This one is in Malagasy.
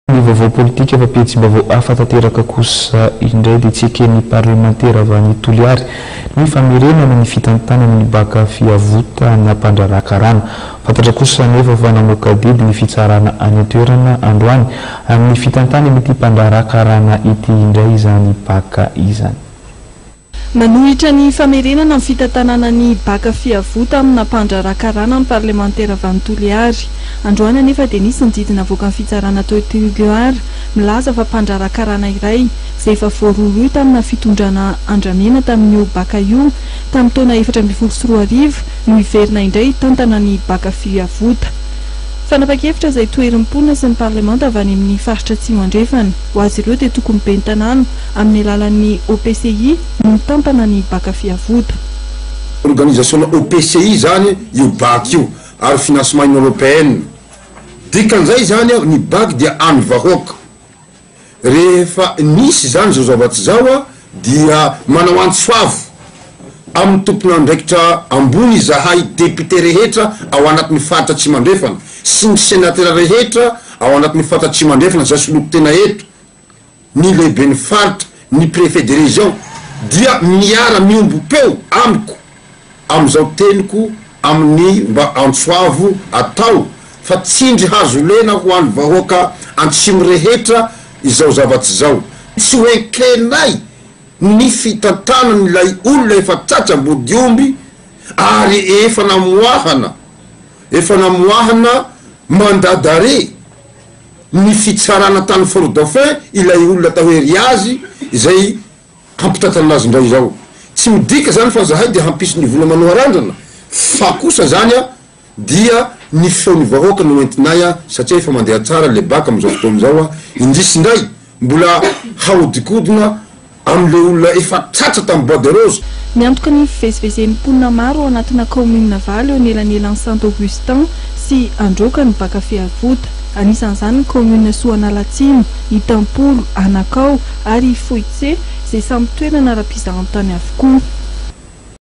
Ny vaovao politika efa petsy-baovao hafa tanteraka kosa indray dia tsy eken'ny parlementaire avy any Toliary ny famerenana ny fitantanana ny baka fiavota na mpandrarakarana. Fantatra kosa nefa fa namoaka didy ny fitsarana any an-toerana androany amin'ny fitantanana ity mpandrarakarana ity indray izany baka izany. Manohitra ny famerenana ny fitantanana ny baka fiavota amina mpandrarakarana ny parlementaire avy any Toliary. Androany anefa dia nisy ny didina avoaka ny fitsarana tao Toliary milaza fa mpandrarakarana iray izay efa voaroa tamina fitondrana andramena tamin'io baka io tamin'ny taona 2024 no hiverina indray tantana ny baka fiavota. Fanapakevitra izay toerin'ny mponina sy ny parlemanta avy any amin'ny faritra Atsimo andrefana ho azy ireo dia tokony ben'ny tanàna amin'ny alalan'ny OPCI no mitantana ny baka fiavota. Organisation OPCI zany io baka io ary financement européenne dikan'izay zany ny baka dia any vahoaka rehefa nisy zany zao zavatsy zao dia manao antsoavo amin'ny tompon'andraikitra ambony zahay député rehetra ao anatin'ny faritra Atsimo andrefana sy ny sénateur rehetra ao anatin'ny faritra Atsimo andrefana zay soloko tena eto ny lehiben'ny faritra ny préfet de région dia miara miombom-peo amiko amin'izao teniko amin'ny mba antsoavo atao fa tsindry hazo lena ho an'ny vahoaka Atsimo rehetra izao zavatsy zao tsy hoenkenay ny fitantanan'ilay olona efa tratra ambodiomby ary efa namoahana mandadare ny fitsarana tany fort dauphin ilay olona tahoery azy izay hampitantanana azy indray zao tsy midika zany fa zahay dia hampisy ny vola manoharandrana fa kosa zany dia ny feony vahoaka no entinay satria efa mandeha tsara le baka am'izao fotoana zao indrisindray mbola haodikodina am'le olona efa tratra tamin'ny Bois de Rose. Miantoka ny fivezivezen'ny mponina maro ao anatina commune Valy eo anelanelan'ny Saint Augustin sy Androka ny baka fiavota. Anisan'izany ny commune Soanalatsimo, Itampolo, Anakao ary Fohitse izay samy toerana ara-pizahantany avokoa.